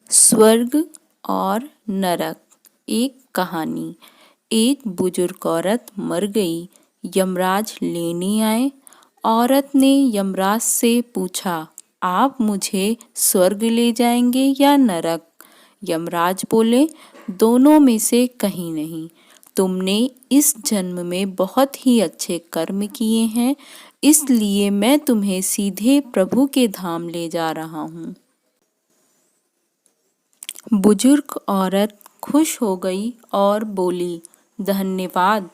स्वर्ग और नरक। एक कहानी। एक बुजुर्ग औरत मर गई। यमराज लेने आए। औरत ने यमराज से पूछा, आप मुझे स्वर्ग ले जाएंगे या नरक? यमराज बोले, दोनों में से कहीं नहीं। तुमने इस जन्म में बहुत ही अच्छे कर्म किए हैं, इसलिए मैं तुम्हें सीधे प्रभु के धाम ले जा रहा हूँ। बुजुर्ग औरत खुश हो गई और बोली, धन्यवाद,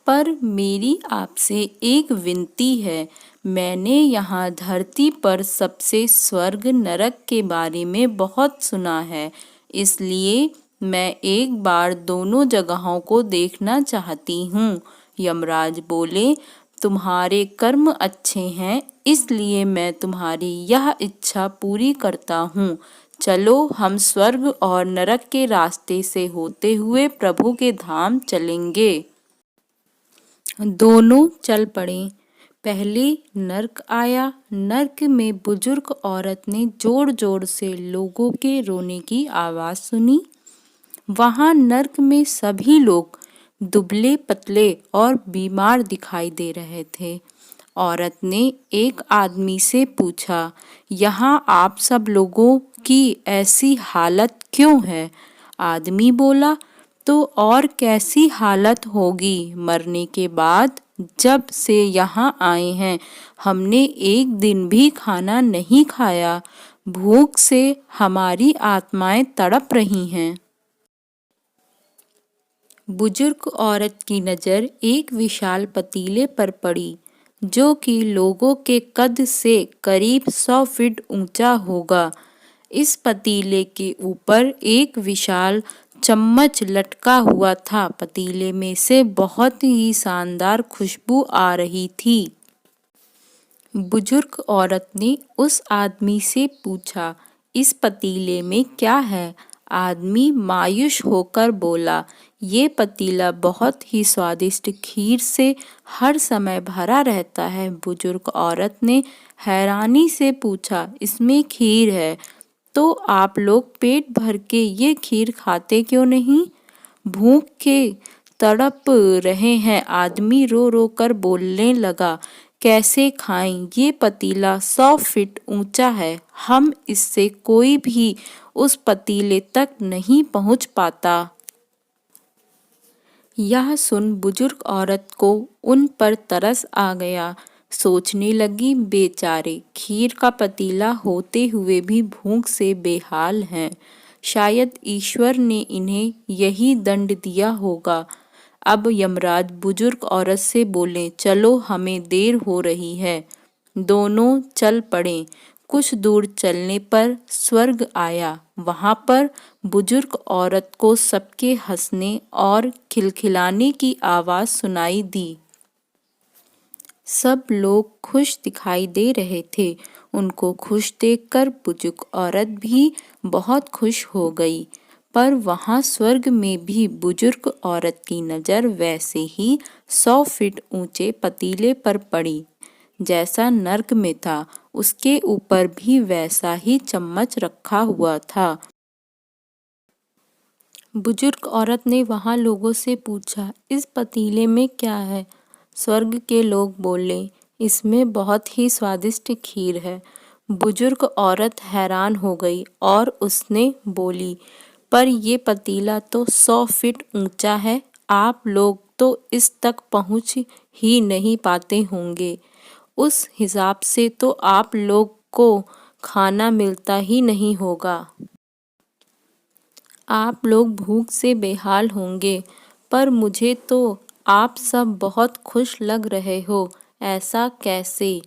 पर मेरी आपसे एक विनती है। मैंने यहाँ धरती पर सबसे स्वर्ग नरक के बारे में बहुत सुना है, इसलिए मैं एक बार दोनों जगहों को देखना चाहती हूँ। यमराज बोले, तुम्हारे कर्म अच्छे हैं, इसलिए मैं तुम्हारी यह इच्छा पूरी करता हूँ। चलो, हम स्वर्ग और नरक के रास्ते से होते हुए प्रभु के धाम चलेंगे। दोनों चल पड़े। पहले नर्क आया। नर्क में बुजुर्ग औरत ने जोर जोर से लोगों के रोने की आवाज सुनी। वहां नर्क में सभी लोग दुबले पतले और बीमार दिखाई दे रहे थे। औरत ने एक आदमी से पूछा, यहाँ आप सब लोगों की ऐसी हालत क्यों है? आदमी बोला, तो और कैसी हालत होगी? मरने के बाद जब से यहाँ आए हैं, हमने एक दिन भी खाना नहीं खाया। भूख से हमारी आत्माएं तड़प रही हैं। बुजुर्ग औरत की नज़र एक विशाल पतीले पर पड़ी, जो कि लोगों के कद से करीब 100 फीट ऊंचा होगा। इस पतीले के ऊपर एक विशाल चम्मच लटका हुआ था। पतीले में से बहुत ही शानदार खुशबू आ रही थी। बुजुर्ग औरत ने उस आदमी से पूछा, इस पतीले में क्या है? आदमी मायूस होकर बोला, ये पतीला बहुत ही स्वादिष्ट खीर से हर समय भरा रहता है। बुजुर्ग औरत ने हैरानी से पूछा, इसमें खीर है, तो आप लोग पेट भर के ये खीर खाते क्यों नहीं? भूख के तड़प रहे हैं। आदमी रो रो कर बोलने लगा, कैसे खाएं? ये पतीला 100 फीट ऊंचा है, हम इससे कोई भी उस पतीले तक नहीं पहुंच पाता। यह सुन बुजुर्ग औरत को उन पर तरस आ गया। सोचने लगी, बेचारे खीर का पतीला होते हुए भी भूख से बेहाल हैं। शायद ईश्वर ने इन्हें यही दंड दिया होगा। अब यमराज बुजुर्ग औरत से बोले, चलो, हमें देर हो रही है। दोनों चल पड़े। कुछ दूर चलने पर स्वर्ग आया। वहां पर बुजुर्ग औरत को सबके हंसने और खिलखिलाने की आवाज सुनाई दी। सब लोग खुश दिखाई दे रहे थे। उनको खुश देखकर बुजुर्ग औरत भी बहुत खुश हो गई। पर वहां स्वर्ग में भी बुजुर्ग औरत की नज़र वैसे ही 100 फीट ऊंचे पतीले पर पड़ी जैसा नर्क में था। उसके ऊपर भी वैसा ही चम्मच रखा हुआ था। बुजुर्ग औरत ने वहां लोगों से पूछा, इस पतीले में क्या है? स्वर्ग के लोग बोले, इसमें बहुत ही स्वादिष्ट खीर है। बुजुर्ग औरत हैरान हो गई और उसने बोली, पर ये पतीला तो 100 फीट ऊंचा है, आप लोग तो इस तक पहुंच ही नहीं पाते होंगे। उस हिसाब से तो आप लोग को खाना मिलता ही नहीं होगा। आप लोग भूख से बेहाल होंगे, पर मुझे तो आप सब बहुत खुश लग रहे हो, ऐसा कैसे?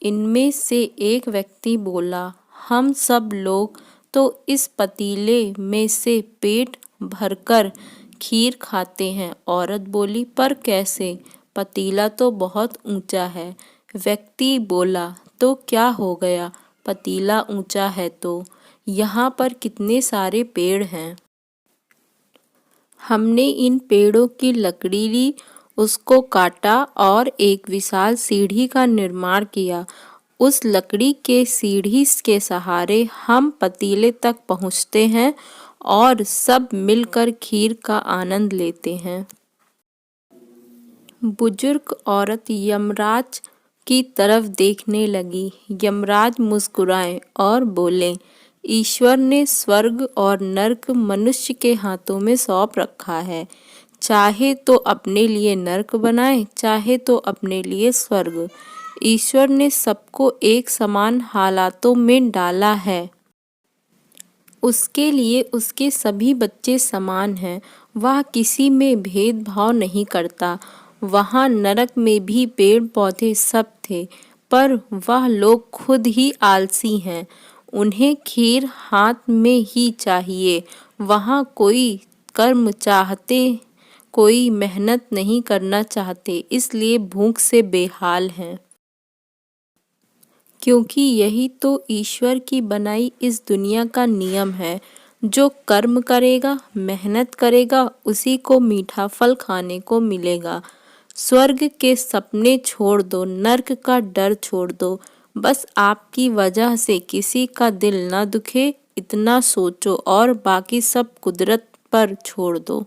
इनमें से एक व्यक्ति बोला, हम सब लोग तो इस पतीले में से पेट भरकर खीर खाते हैं। औरत बोली, पर कैसे? पतीला तो बहुत ऊंचा है। व्यक्ति बोला, तो क्या हो गया? पतीला ऊंचा है तो यहाँ पर कितने सारे पेड़ हैं। हमने इन पेड़ों की लकड़ी ली, उसको काटा और एक विशाल सीढ़ी का निर्माण किया उस लकड़ी के सीढ़ी के सहारे हम पतीले तक पहुँचते हैं और सब मिलकर खीर का आनंद लेते हैं। बुजुर्ग औरत यमराज की तरफ देखने लगी। यमराज मुस्कुराए और बोले, ईश्वर ने स्वर्ग और नर्क मनुष्य के हाथों में सौंप रखा है। चाहे तो अपने लिए नर्क बनाए, चाहे तो अपने लिए स्वर्ग। ईश्वर ने सबको एक समान हालातों में डाला है। उसके लिए उसके सभी बच्चे समान हैं। वह किसी में भेदभाव नहीं करता। वहाँ नरक में भी पेड़ पौधे सब थे, पर वह लोग खुद ही आलसी हैं। उन्हें खीर हाथ में ही चाहिए। वहाँ कोई कर्म चाहते, कोई मेहनत नहीं करना चाहते, इसलिए भूख से बेहाल हैं। क्योंकि यही तो ईश्वर की बनाई इस दुनिया का नियम है। जो कर्म करेगा, मेहनत करेगा, उसी को मीठा फल खाने को मिलेगा। स्वर्ग के सपने छोड़ दो, नर्क का डर छोड़ दो। बस आपकी वजह से किसी का दिल न दुखे, इतना सोचो और बाकी सब कुदरत पर छोड़ दो।